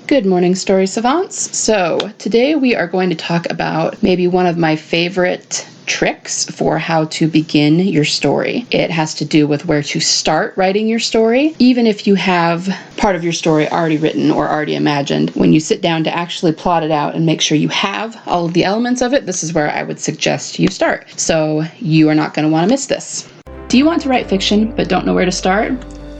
Good morning, Story Savants. So today we are going to talk about maybe one of my favorite tricks for how to begin your story. It has to do with where to start writing your story. Even if you have part of your story already written or already imagined, when you sit down to actually plot it out and make sure you have all of the elements of it, this is where I would suggest you start. So you are not going to want to miss this. Do you want to write fiction but don't know where to start?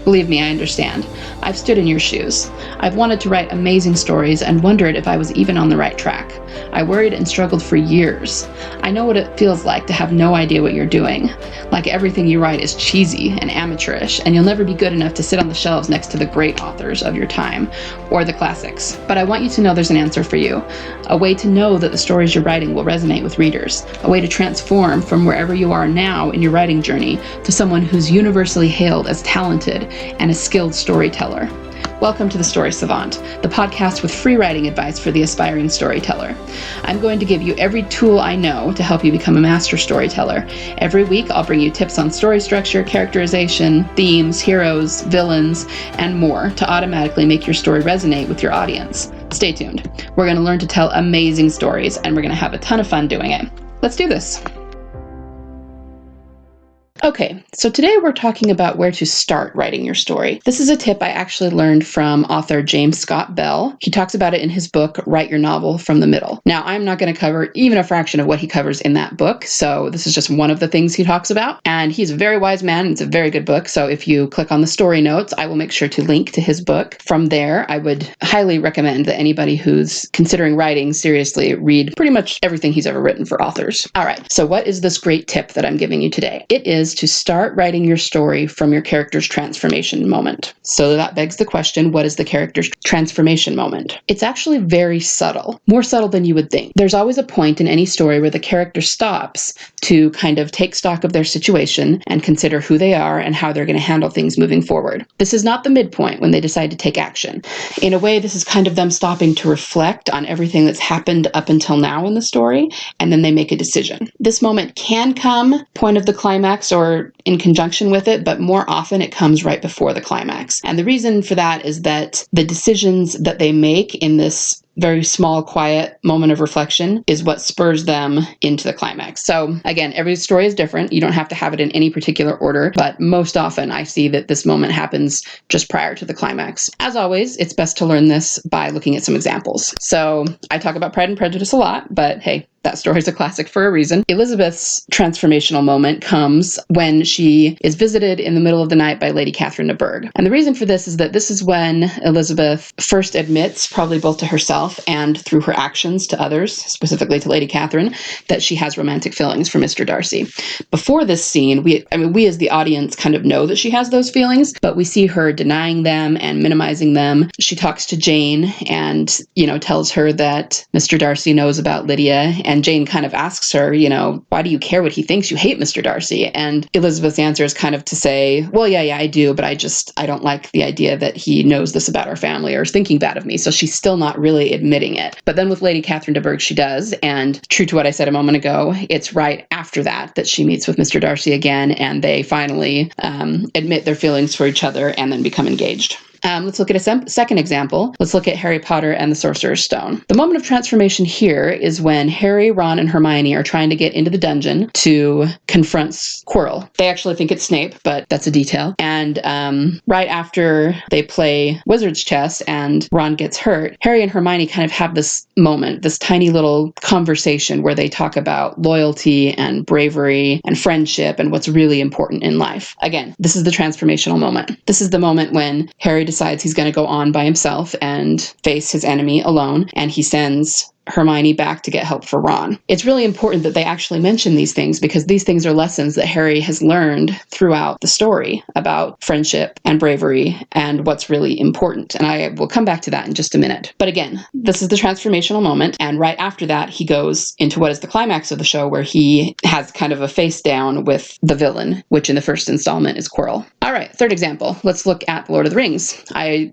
Believe me, I understand. I've stood in your shoes. I've wanted to write amazing stories and wondered if I was even on the right track. I worried and struggled for years. I know what it feels like to have no idea what you're doing. Like everything you write is cheesy and amateurish, and you'll never be good enough to sit on the shelves next to the great authors of your time, or the classics. But I want you to know there's an answer for you. A way to know that the stories you're writing will resonate with readers. A way to transform from wherever you are now in your writing journey to someone who's universally hailed as talented and a skilled storyteller. Welcome to The Story Savant, the podcast with free writing advice for the aspiring storyteller. I'm going to give you every tool I know to help you become a master storyteller. Every week, I'll bring you tips on story structure, characterization, themes, heroes, villains, and more to automatically make your story resonate with your audience. Stay tuned. We're going to learn to tell amazing stories, and we're going to have a ton of fun doing it. Let's do this. Okay, so today we're talking about where to start writing your story. This is a tip I actually learned from author James Scott Bell. He talks about it in his book, Write Your Novel from the Middle. Now, I'm not going to cover even a fraction of what he covers in that book, so this is just one of the things he talks about. And he's a very wise man, and it's a very good book, so if you click on the story notes, I will make sure to link to his book. From there, I would highly recommend that anybody who's considering writing seriously read pretty much everything he's ever written for authors. All right, so what is this great tip that I'm giving you today? It is to start writing your story from your character's transformation moment. So that begs the question, what is the character's transformation moment? It's actually very subtle, more subtle than you would think. There's always a point in any story where the character stops to kind of take stock of their situation and consider who they are and how they're going to handle things moving forward. This is not the midpoint when they decide to take action. In a way, this is kind of them stopping to reflect on everything that's happened up until now in the story, and then they make a decision. This moment can come point of the climax or in conjunction with it, but more often it comes right before the climax. And the reason for that is that the decisions that they make in this very small, quiet moment of reflection is what spurs them into the climax. So again, every story is different. You don't have to have it in any particular order, but most often I see that this moment happens just prior to the climax. As always, it's best to learn this by looking at some examples. So I talk about Pride and Prejudice a lot, but hey, that story's a classic for a reason. Elizabeth's transformational moment comes when she is visited in the middle of the night by Lady Catherine de Bourgh. And the reason for this is that this is when Elizabeth first admits, probably both to herself and through her actions to others, specifically to Lady Catherine, that she has romantic feelings for Mr. Darcy. Before this scene, we as the audience kind of know that she has those feelings, but we see her denying them and minimizing them. She talks to Jane and, tells her that Mr. Darcy knows about Lydia. And Jane kind of asks her, why do you care what he thinks? You hate Mr. Darcy. And Elizabeth's answer is kind of to say, well, yeah, I do, but I don't like the idea that he knows this about our family or is thinking bad of me. So she's still not really admitting it. But then with Lady Catherine de Bourgh, she does. And true to what I said a moment ago, it's right after that she meets with Mr. Darcy again, and they finally admit their feelings for each other and then become engaged. Let's look at a second example. Let's look at Harry Potter and the Sorcerer's Stone. The moment of transformation here is when Harry, Ron, and Hermione are trying to get into the dungeon to confront Quirrell. They actually think it's Snape, but that's a detail. And right after they play wizard's chess and Ron gets hurt, Harry and Hermione kind of have this moment, this tiny little conversation where they talk about loyalty and bravery and friendship and what's really important in life. Again, this is the transformational moment. This is the moment when Harry decides he's going to go on by himself and face his enemy alone, and he sends Hermione back to get help for Ron. It's really important that they actually mention these things because these things are lessons that Harry has learned throughout the story about friendship and bravery and what's really important. And I will come back to that in just a minute. But again, this is the transformational moment. And right after that, he goes into what is the climax of the show where he has kind of a face down with the villain, which in the first installment is Quirrell. All right, third example. Let's look at Lord of the Rings. I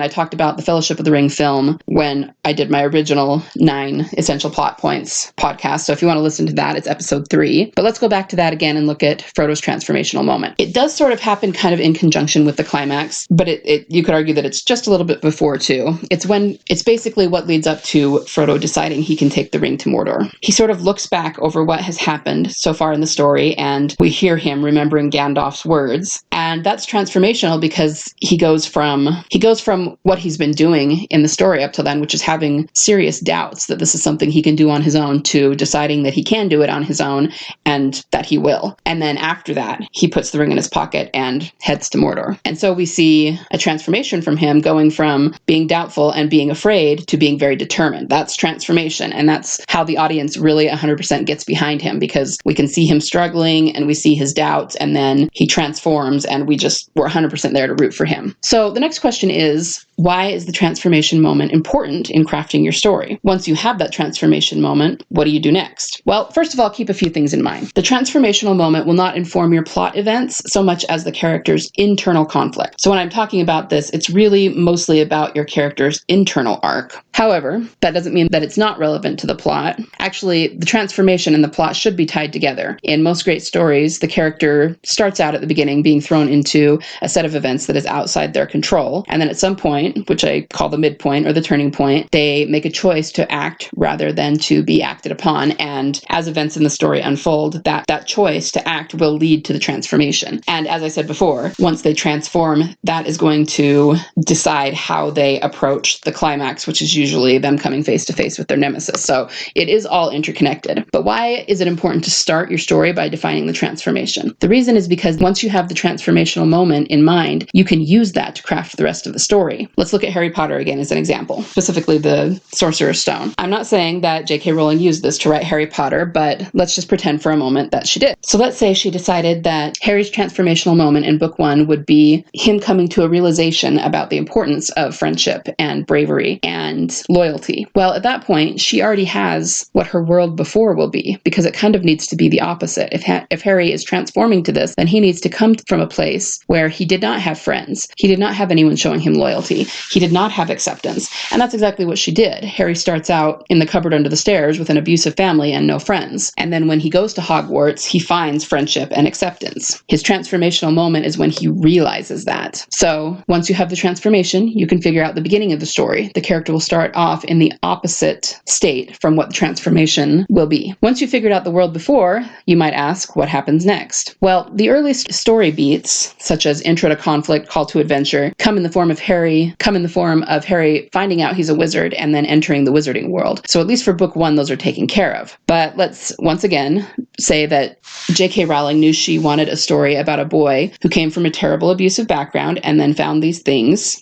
talked about the Fellowship of the Ring film when I did my original 9 9 Essential Plot Points podcast. So if you want to listen to that, it's episode 3. But let's go back to that again and look at Frodo's transformational moment. It does sort of happen kind of in conjunction with the climax, but you could argue that it's just a little bit before too. It's basically what leads up to Frodo deciding he can take the ring to Mordor. He sort of looks back over what has happened so far in the story, and we hear him remembering Gandalf's words. And that's transformational because he goes from what he's been doing in the story up till then, which is having serious doubts that this is something he can do on his own, to deciding that he can do it on his own and that he will. And then after that, he puts the ring in his pocket and heads to Mordor. And so we see a transformation from him, going from being doubtful and being afraid to being very determined. That's transformation. And that's how the audience really 100% gets behind him, because we can see him struggling and we see his doubts, and then he transforms and we're 100% there to root for him. So the next question is, why is the transformation moment important in crafting your story? Once you have that transformation moment, what do you do next? Well, first of all, keep a few things in mind. The transformational moment will not inform your plot events so much as the character's internal conflict. So when I'm talking about this, it's really mostly about your character's internal arc. However, that doesn't mean that it's not relevant to the plot. Actually, the transformation and the plot should be tied together. In most great stories, the character starts out at the beginning being thrown into a set of events that is outside their control, and then at some point, which I call the midpoint or the turning point, they make a choice to act rather than to be acted upon. And as events in the story unfold, that choice to act will lead to the transformation. And as I said before, once they transform, that is going to decide how they approach the climax, which is usually them coming face to face with their nemesis. So it is all interconnected. But why is it important to start your story by defining the transformation? The reason is because once you have the transformational moment in mind, you can use that to craft the rest of the story. Let's look at Harry Potter again as an example, specifically the Sorcerer's Stone. I'm not saying that J.K. Rowling used this to write Harry Potter, but let's just pretend for a moment that she did. So let's say she decided that Harry's transformational moment in book 1 would be him coming to a realization about the importance of friendship and bravery and loyalty. Well, at that point, she already has what her world before will be, because it kind of needs to be the opposite. If Harry is transforming to this, then he needs to come from a place where he did not have friends. He did not have anyone showing him loyalty. He did not have acceptance. And that's exactly what she did. Harry starts out in the cupboard under the stairs with an abusive family and no friends. And then when he goes to Hogwarts, he finds friendship and acceptance. His transformational moment is when he realizes that. So once you have the transformation, you can figure out the beginning of the story. The character will start off in the opposite state from what the transformation will be. Once you figured out the world before, you might ask, what happens next? Well, the earliest story beats, such as intro to conflict, call to adventure, come in the form of Harry finding out he's a wizard and then entering the wizarding world. So at least for book 1, those are taken care of. But let's once again say that J.K. Rowling knew she wanted a story about a boy who came from a terrible abusive background and then found these things,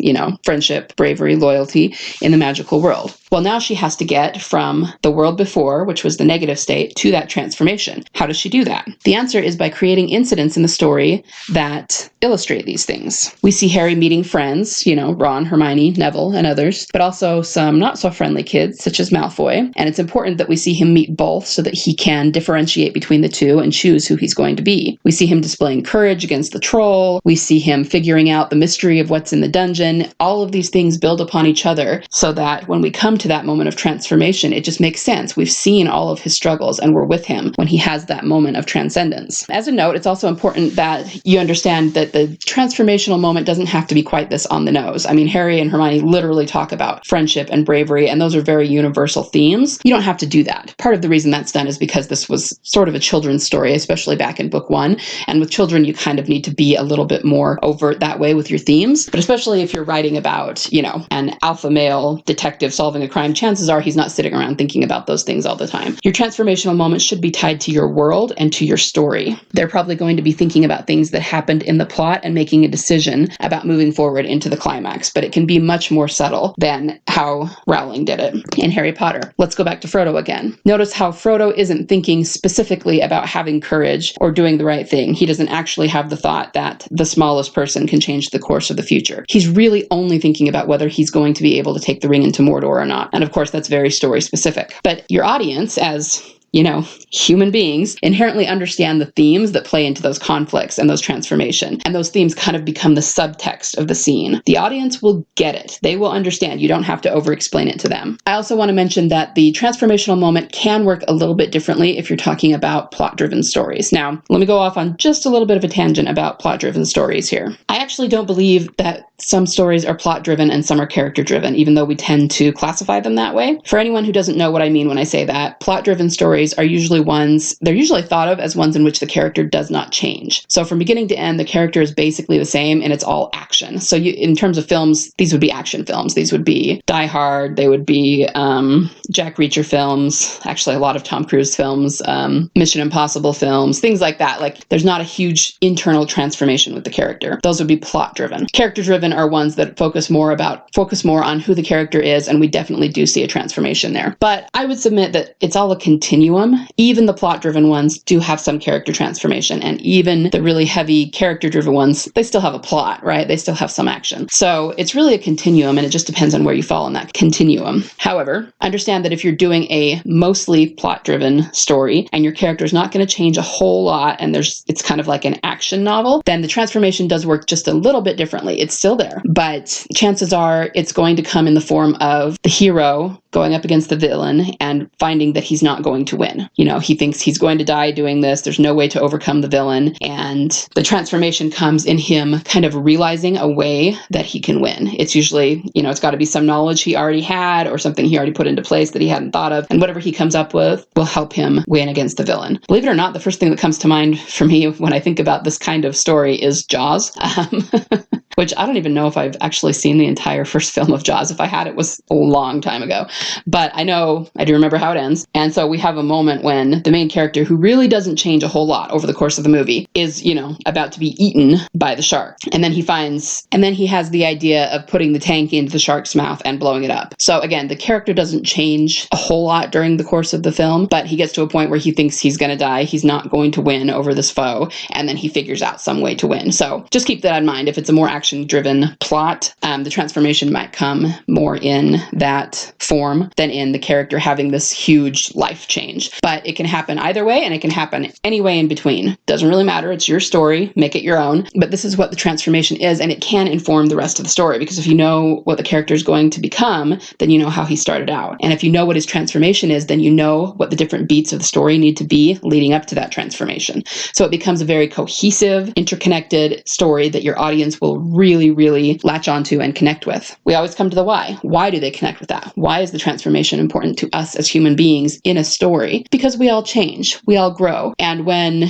friendship, bravery, loyalty in the magical world. Well, now she has to get from the world before, which was the negative state, to that transformation. How does she do that? The answer is by creating incidents in the story that illustrate these things. We see Harry meeting friends, Ron, Hermione, Neville, and others, but also some not so friendly kids, such as Malfoy. And it's important that we see him meet both so that he can differentiate between the two and choose who he's going to be. We see him displaying courage against the troll. We see him figuring out the mystery of what's in the dungeon. All of these things build upon each other so that when we come to that moment of transformation, it just makes sense. We've seen all of his struggles and we're with him when he has that moment of transcendence. As a note, it's also important that you understand that the transformational moment doesn't have to be quite this on the nose. I mean, Harry and Hermione literally talk about friendship and bravery, and those are very universal themes. You don't have to do that. Part of the reason that's done is because this was sort of a children's story, especially back in book 1. And with children, you kind of need to be a little bit more overt that way with your themes. But especially if you're writing about, an alpha male detective solving a crime, chances are he's not sitting around thinking about those things all the time. Your transformational moment should be tied to your world and to your story. They're probably going to be thinking about things that happened in the plot and making a decision about moving forward into the climax, but it can be much more subtle than how Rowling did it in Harry Potter. Let's go back to Frodo again. Notice how Frodo isn't thinking specifically about having courage or doing the right thing. He doesn't actually have the thought that the smallest person can change the course of the future. He's really only thinking about whether he's going to be able to take the ring into Mordor or not. And of course, that's very story specific. But your audience, as human beings inherently understand the themes that play into those conflicts and those transformation. And those themes kind of become the subtext of the scene. The audience will get it. They will understand. You don't have to over-explain it to them. I also want to mention that the transformational moment can work a little bit differently if you're talking about plot-driven stories. Now, let me go off on just a little bit of a tangent about plot-driven stories here. I actually don't believe that some stories are plot-driven and some are character-driven, even though we tend to classify them that way. For anyone who doesn't know what I mean when I say that, plot-driven stories are usually they're usually thought of as ones in which the character does not change. So from beginning to end, the character is basically the same and it's all action. So in terms of films, these would be action films. These would be Die Hard. They would be Jack Reacher films, actually a lot of Tom Cruise films, Mission Impossible films, things like that. Like there's not a huge internal transformation with the character. Those would be plot-driven. Character-driven are ones that focus more on who the character is, and we definitely do see a transformation there. But I would submit that it's all a continuum. Even the plot-driven ones do have some character transformation, and even the really heavy character-driven ones, they still have a plot, right? They still have some action. So it's really a continuum, and it just depends on where you fall in that continuum. However, understand that if you're doing a mostly plot-driven story and your character is not going to change a whole lot, and it's kind of like an action novel, then the transformation does work just a little bit differently. It's still there, but chances are it's going to come in the form of the hero going up against the villain and finding that he's not going to win. He thinks he's going to die doing this. There's no way to overcome the villain. And the transformation comes in him kind of realizing a way that he can win. It's usually, it's got to be some knowledge he already had or something he already put into place that he hadn't thought of. And whatever he comes up with will help him win against the villain. Believe it or not, the first thing that comes to mind for me when I think about this kind of story is Jaws. Which I don't even know if I've actually seen the entire first film of Jaws. If I had, it was a long time ago. But I do remember how it ends. And so we have a moment when the main character, who really doesn't change a whole lot over the course of the movie, is, about to be eaten by the shark. And then he has the idea of putting the tank into the shark's mouth and blowing it up. So again, the character doesn't change a whole lot during the course of the film, but he gets to a point where he thinks he's going to die. He's not going to win over this foe. And then he figures out some way to win. So just keep that in mind. If it's a more action-driven plot, the transformation might come more in that form than in the character having this huge life change. But it can happen either way, and it can happen any way in between. Doesn't really matter. It's your story. Make it your own. But this is what the transformation is, and it can inform the rest of the story, because if you know what the character is going to become, then you know how he started out. And if you know what his transformation is, then you know what the different beats of the story need to be leading up to that transformation. So it becomes a very cohesive, interconnected story that your audience will really, really latch onto and connect with. We always come to the why. Why do they connect with that? Why is the transformation important to us as human beings in a story? Because we all change. We all grow. And when,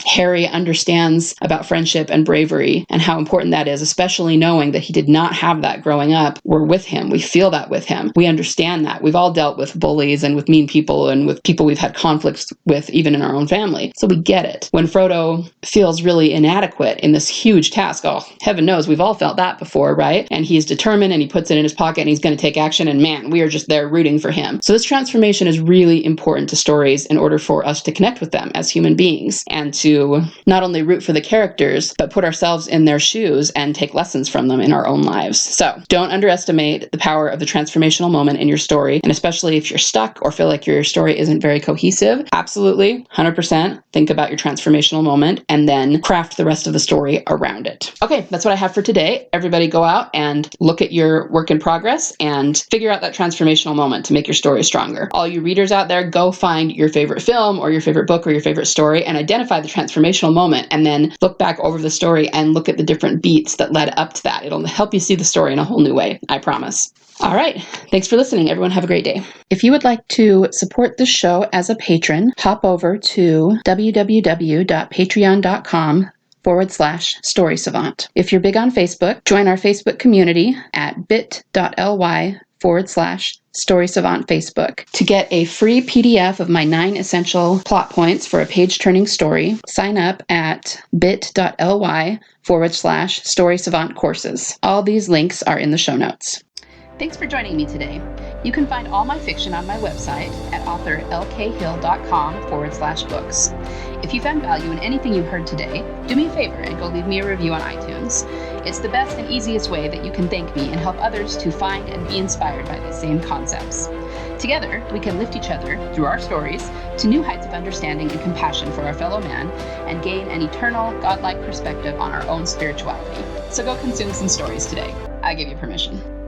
Harry understands about friendship and bravery and how important that is, especially knowing that he did not have that growing up, we're with him. We feel that with him. We understand that. We've all dealt with bullies and with mean people and with people we've had conflicts with, even in our own family. So we get it. When Frodo feels really inadequate in this huge task, oh, heaven knows we've all felt that before, right? And he's determined and he puts it in his pocket and he's going to take action, and man, we are just there rooting for him. So this transformation is really important to stories in order for us to connect with them as human beings and to not only root for the characters, but put ourselves in their shoes and take lessons from them in our own lives. So don't underestimate the power of the transformational moment in your story. And especially if you're stuck or feel like your story isn't very cohesive, absolutely 100% think about your transformational moment and then craft the rest of the story around it. Okay, that's what I have for today. Everybody go out and look at your work in progress and figure out that transformational moment to make your story stronger. All you readers out there, go find your favorite film or your favorite book or your favorite story and identify the transformational moment, and then look back over the story and look at the different beats that led up to that. It'll help you see the story in a whole new way, I promise. All right. Thanks for listening. Everyone have a great day. If you would like to support the show as a patron, hop over to www.patreon.com/StorySavant. If you're big on Facebook, join our Facebook community at bit.ly/StorySavant Facebook. To get a free PDF of my 9 essential plot points for a page-turning story, sign up at bit.ly/StorySavant courses. All these links are in the show notes. Thanks for joining me today. You can find all my fiction on my website at authorlkhill.com/books. If you found value in anything you heard today, do me a favor and go leave me a review on iTunes. It's the best and easiest way that you can thank me and help others to find and be inspired by these same concepts. Together, we can lift each other, through our stories, to new heights of understanding and compassion for our fellow man, and gain an eternal, godlike perspective on our own spirituality. So go consume some stories today. I give you permission.